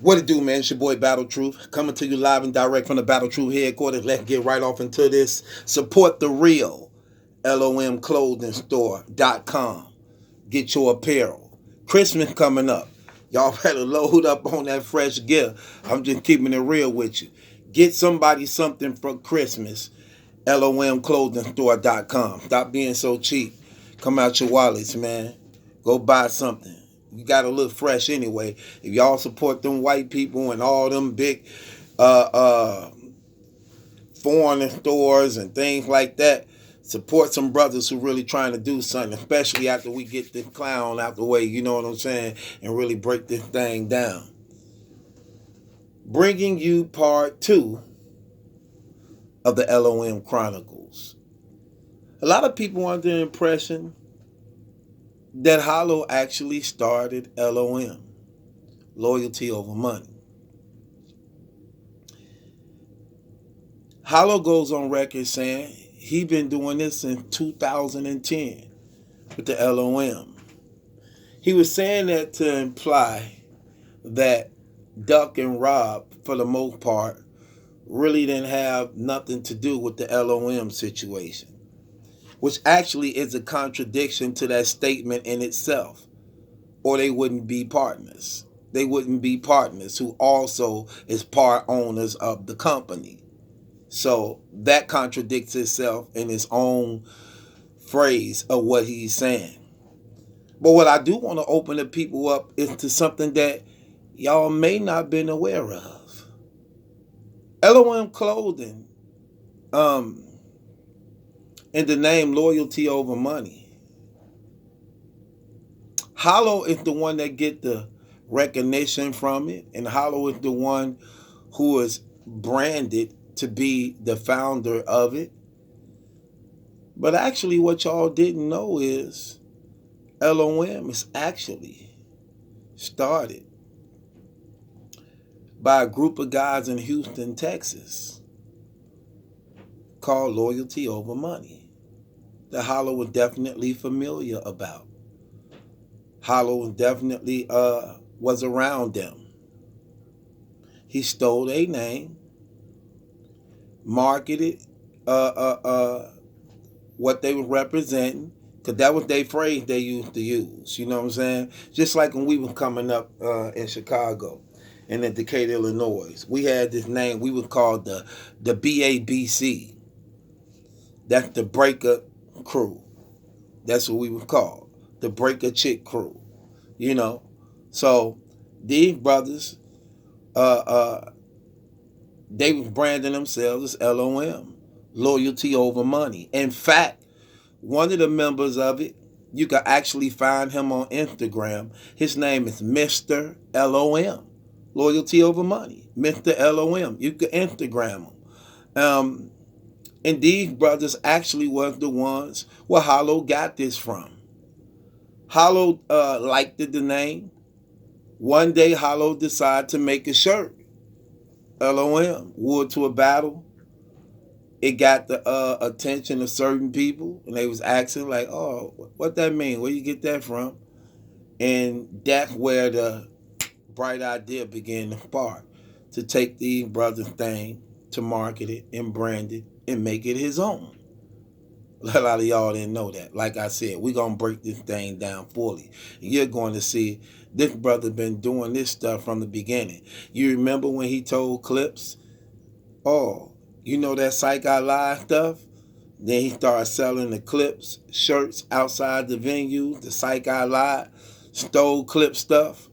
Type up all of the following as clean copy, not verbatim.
What it do, man? It's your boy Battle Truth coming to you live and direct from the Battle Truth headquarters. Let's get right off into this. Support the real L.O.M. clothing store.com. Get your apparel. Christmas coming up. Y'all better load up on that fresh gear. I'm just keeping it real with you. Get somebody something for Christmas. L.O.M. clothing store.com. Stop being so cheap. Come out your wallets, man. Go buy something. You gotta look fresh anyway. If y'all support them white people and all them big uh uh foreign stores and things like that, support some brothers who really trying to do something, especially after we get this clown out the way, you know what I'm saying, and really break this thing down. Bringing you part 2 of the L.O.M. Chronicles. A lot of people under the impression that Hollow actually started L.O.M. Loyalty over money. Hollow goes on record saying he been doing this since 2010 with the L.O.M. He was saying that to imply that Duck and Rob, for the most part, really didn't have nothing to do with the L.O.M. situation, which actually is a contradiction to that statement in itself, or they wouldn't be partners. They wouldn't be partners who also is part owners of the company. So that contradicts itself in its own phrase of what he's saying. But what I do want to open the people up is to something that y'all may not been aware of. L.O.M. clothing, in the name loyalty over money. Hollow is the one that get the recognition from it, and Hollow is the one who is branded to be the founder of it. But actually, what y'all didn't know is L.O.M. is actually started by a group of guys in Houston, Texas, called Loyalty Over Money, that Hollow was definitely familiar about. Hollow definitely was around them. He stole their name, marketed what they were representing, because that was their phrase they used to use. You know what I'm saying? Just like when we were coming up in Chicago and in Decatur, Illinois, we had this name. We were called the BABC. That's the Breaker Crew. That's what we were called, the Breaker Chick Crew. You know, so these brothers, uh, uh, they was branding themselves as L.O.M. Loyalty over money. In fact, one of the members of it, you can actually find him on Instagram. His name is Mr. L.O.M. Loyalty over money. Mr. L.O.M. You can Instagram him. And these brothers actually was the ones where Hollow got this from. Hollow liked the name. One day Hollow decided to make a shirt. L.O.M. Wood to a Battle. It got the attention of certain people, and they was asking like, "Oh, what that mean? Where you get that from?" And that's where the bright idea began to spark, to take the brother's thing, to market it and brand it and make it his own. A lot of y'all didn't know that. Like I said, we're going to break this thing down fully. You're going to see this brother been doing this stuff from the beginning. You remember when he told Clips, "Oh, you know that Psych I Lie stuff?" Then he started selling the Clips shirts outside the venue, the Psych I Lie, stole Clip stuff.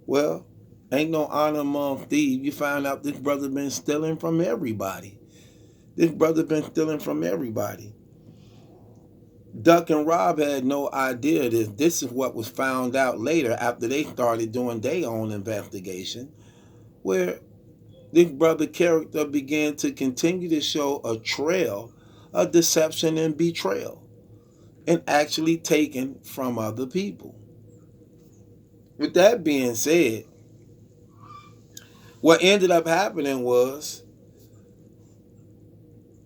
Well, ain't no honor among thieves. You find out this brother been stealing from everybody. This brother been stealing from everybody. Duck and Rob had no idea this. This is what was found out later after they started doing their own investigation, where this brother character began to continue to show a trail of deception and betrayal, and actually taken from other people. With that being said, what ended up happening was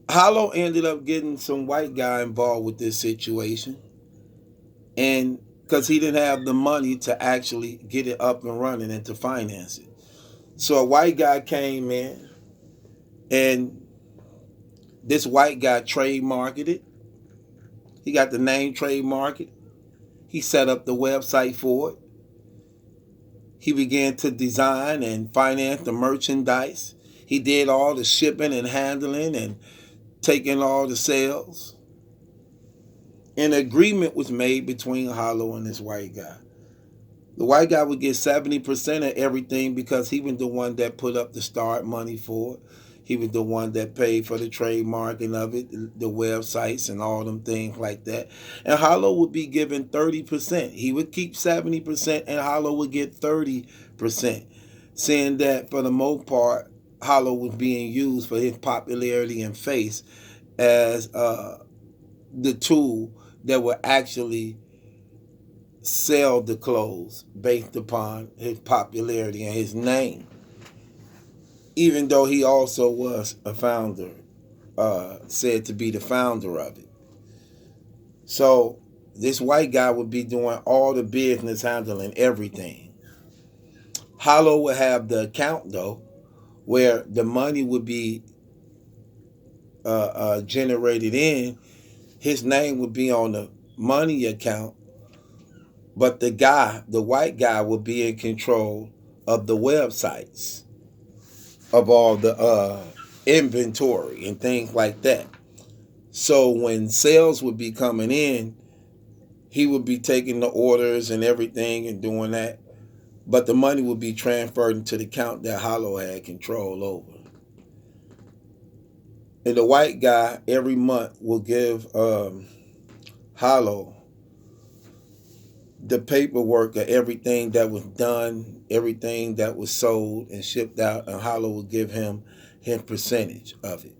Hollow ended up getting some white guy involved with this situation, and because he didn't have the money to actually get it up and running and to finance it. So a white guy came in, and this white guy trademarked it. He got the name trademarked. He set up the website for it. He began to design and finance the merchandise. He did all the shipping and handling and taking all the sales. An agreement was made between Hollow and this white guy. The white guy would get 70% of everything because he was the one that put up the start money for it. He was the one that paid for the trademarking of it, the websites and all them things like that. And Hollow would be given 30%. He would keep 70% and Hollow would get 30%. Saying that for the most part, Hollow was being used for his popularity and face as the tool that would actually sell the clothes based upon his popularity and his name, even though he also was a founder, said to be the founder of it. So this white guy would be doing all the business, handling everything. Hollow would have the account though, where the money would be generated in. His name would be on the money account, but the white guy, would be in control of the websites, of all the inventory and things like that. So when sales would be coming in, he would be taking the orders and everything and doing that. But the money would be transferred into the account that Hollow had control over. And the white guy every month will give Hollow the paperwork of everything that was done, everything that was sold and shipped out, and Hollow will give him his percentage of it.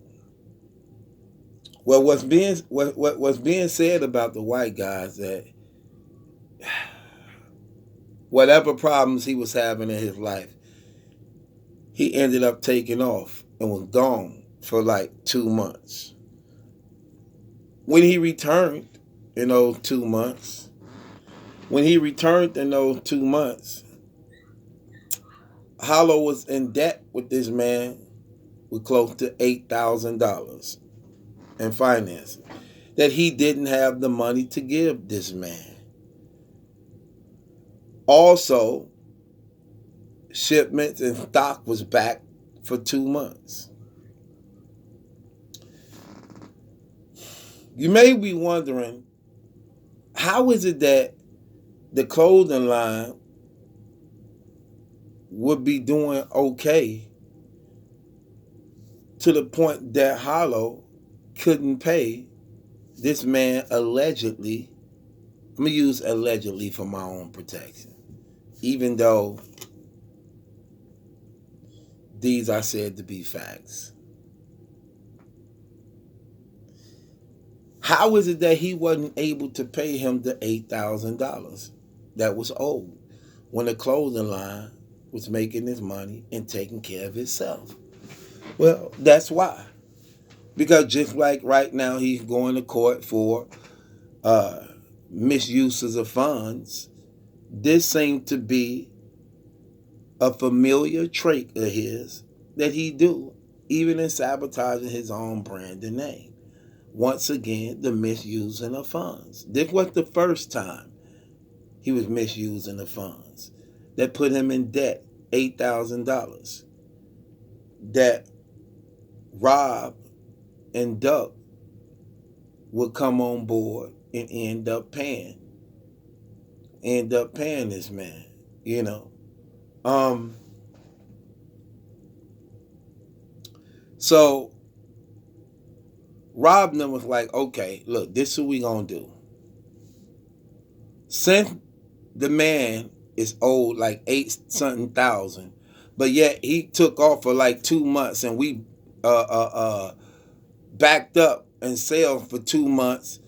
Well, what's being said about the white guy is that whatever problems he was having in his life, he ended up taking off and was gone for like 2 months. When he returned in those 2 months, Hollow was in debt with this man with close to $8,000 in financing that he didn't have the money to give this man. Also, shipments and stock was back for 2 months. You may be wondering, how is it that the clothing line would be doing okay to the point that Hollow couldn't pay this man allegedly? I'm going to use allegedly for my own protection, even though these are said to be facts. How is it that he wasn't able to pay him the $8,000 that was owed when the clothing line was making his money and taking care of itself? Well, that's why. Because just like right now he's going to court for misuses of funds, this seemed to be a familiar trait of his that he do, even in sabotaging his own brand and name. Once again, the misusing of funds. This was the first time he was misusing the funds that put him in debt, $8,000, that Rob and Duck would come on board and end up paying this man, you know. So Rob them was like, okay, look, this is what we gonna do. Since the man is owed like 8 something thousand, but yet he took off for like 2 months and we backed up and sales for 2 months.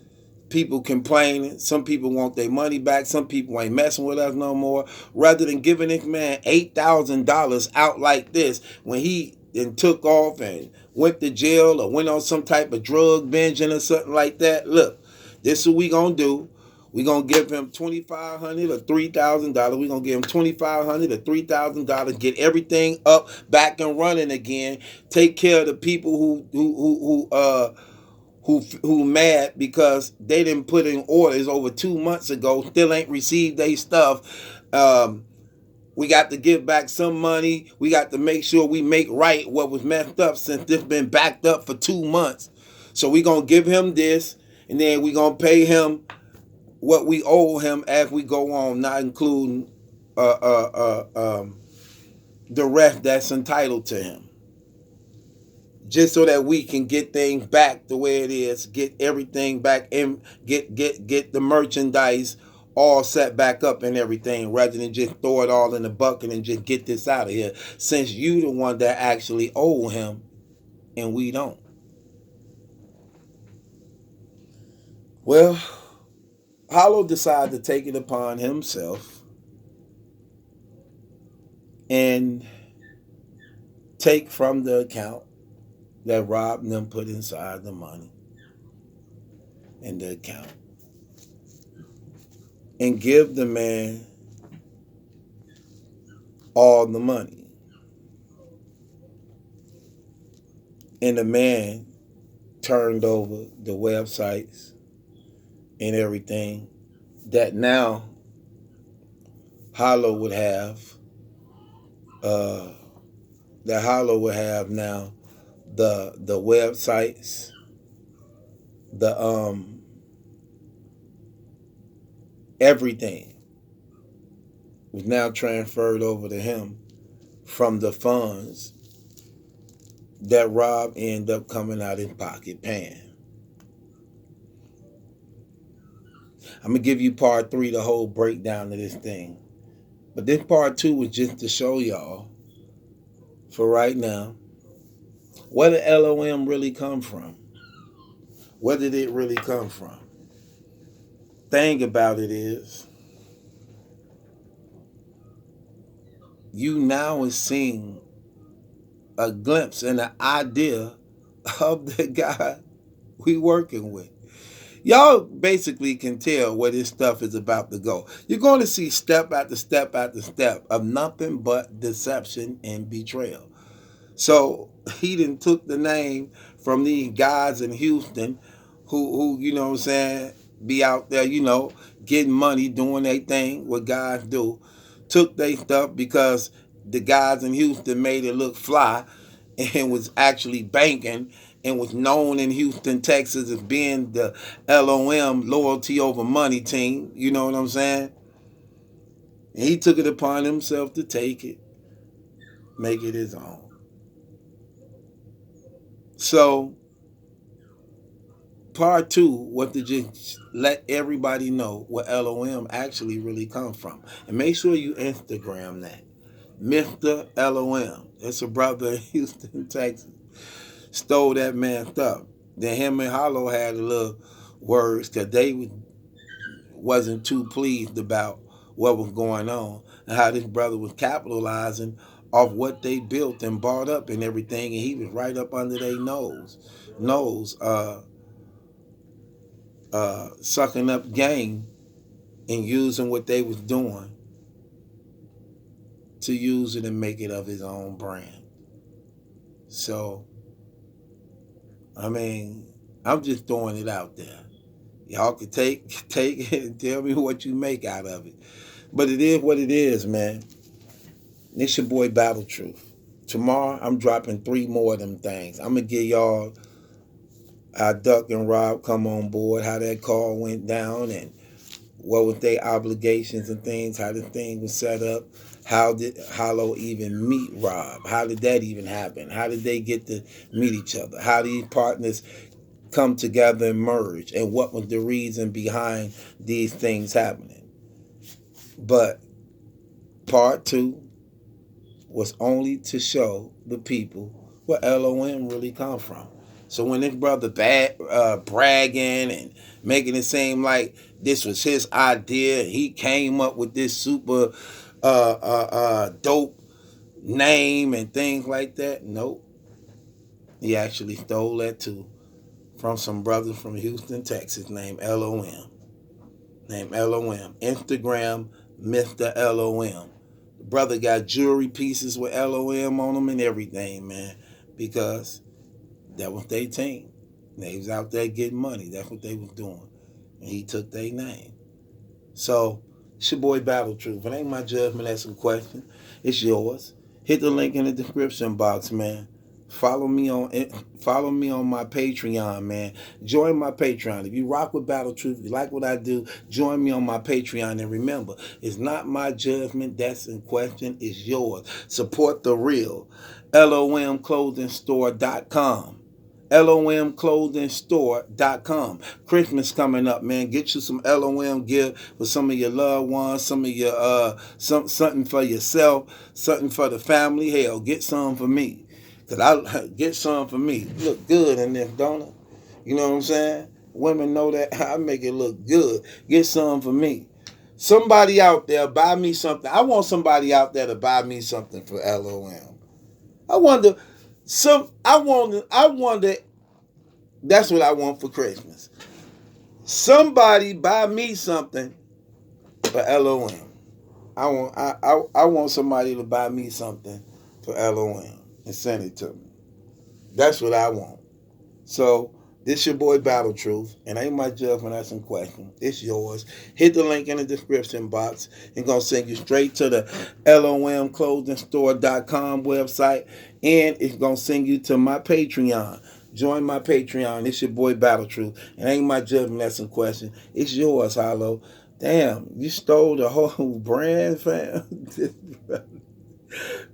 People complaining. Some people want their money back. Some people ain't messing with us no more. Rather than giving this man $8,000 out like this when he then took off and went to jail or went on some type of drug binging or something like that. Look, this is what we gonna do. We're gonna give him $2,500 or $3,000. We're gonna give him $2,500 or $3,000. Get everything up, back and running again. Take care of the people who mad because they didn't put in orders over 2 months ago. Still ain't received their stuff. We got to give back some money. We got to make sure we make right what was messed up since this been backed up for 2 months. So we gonna give him this, and then we gonna pay him what we owe him as we go on, not including the rest that's entitled to him. Just so that we can get things back the way it is, get everything back, and get the merchandise all set back up and everything, rather than just throw it all in the bucket and just get this out of here. Since you the one that actually owe him, and we don't. Well, Hollow decided to take it upon himself and take from the account that Rob and them put inside the money in the account and give the man all the money. And the man turned over the websites and everything that now Hollow would have. That Hollow would have now the websites, the everything was now transferred over to him from the funds that Rob ended up coming out his pocket paying. I'm going to give you part 3, the whole breakdown of this thing. But this part 2 was just to show y'all, for right now, where did L.O.M. really come from? Where did it really come from? Thing about it is, you now is seeing a glimpse and an idea of the guy we working with. Y'all basically can tell where this stuff is about to go. You're going to see step after step after step of nothing but deception and betrayal. So he done took the name from these guys in Houston who you know what I'm saying, be out there, getting money, doing their thing, what guys do. Took their stuff because the guys in Houston made it look fly and was actually banking and was known in Houston, Texas as being the L.O.M. loyalty over money team. You know what I'm saying? And he took it upon himself to take it, make it his own. So, part 2 was to just let everybody know where L.O.M. actually really come from. And make sure you Instagram that. Mr. L.O.M. It's a brother in Houston, Texas. Stole that man's stuff. Then him and Hollow had a little words because they wasn't too pleased about what was going on and how this brother was capitalizing off what they built and bought up and everything, and he was right up under their nose, sucking up game and using what they was doing to use it and make it of his own brand. So, I mean, I'm just throwing it out there. Y'all can take it and tell me what you make out of it. But it is what it is, man. It's your boy Battle Truth. Tomorrow, I'm dropping 3 more of them things. I'm going to give y'all how Duck and Rob come on board, how that call went down, and what was their obligations and things, how the thing was set up. How did Hollow even meet Rob? How did that even happen? How did they get to meet each other? How these partners come together and merge? And what was the reason behind these things happening? But part 2 was only to show the people where L.O.M. really come from. So when this brother bragging and making it seem like this was his idea, he came up with this super dope name and things like that. Nope. He actually stole that too from some brother from Houston, Texas named L.O.M. named L.O.M. Instagram, Mr. L.O.M. The brother got jewelry pieces with L.O.M. on them and everything, man, because that was their team. They was out there getting money. That's what they was doing. And he took their name. So, it's your boy Battle Truth. It ain't my judgment, that's a question. It's yours. Hit the link in the description box, man. Follow me on my Patreon, man. Join my Patreon. If you rock with Battle Truth, if you like what I do, join me on my Patreon. And remember, it's not my judgment that's in question, it's yours. Support the real. LOMclothingstore.com. LOMclothingstore.com. Christmas coming up, man. Get you some LOM gift for some of your loved ones, some of your something for yourself, something for the family. Hell, get some for me. Cause I get some for me. Look good in this, don't it? You know what I'm saying? Women know that I make it look good. Get some for me. Somebody out there buy me something. I want somebody out there to buy me something for LOM. I wonder. I wonder. That's what I want for Christmas. Somebody buy me something for LOM. I want somebody to buy me something for LOM and send it to me. That's what I want. So this your boy Battle Truth, and ain't my judgment that's in question. It's yours. Hit the link in the description box. It's gonna send you straight to the LOMclothingstore.com website, and it's gonna send you to my Patreon. Join my Patreon. It's your boy Battle Truth. And ain't my judgment that's in question. It's yours, Hollow. Damn, you stole the whole brand, fam.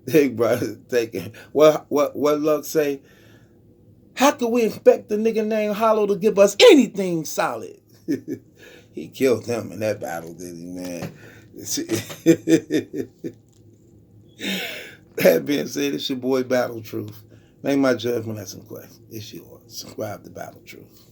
Big brother taking what Luck say? How could we expect the nigga named Hollow to give us anything solid? He killed him in that battle, did he, man? That being said, it's your boy Battle Truth. Make my judgment that's in question. It's yours. Subscribe to Battle Truth.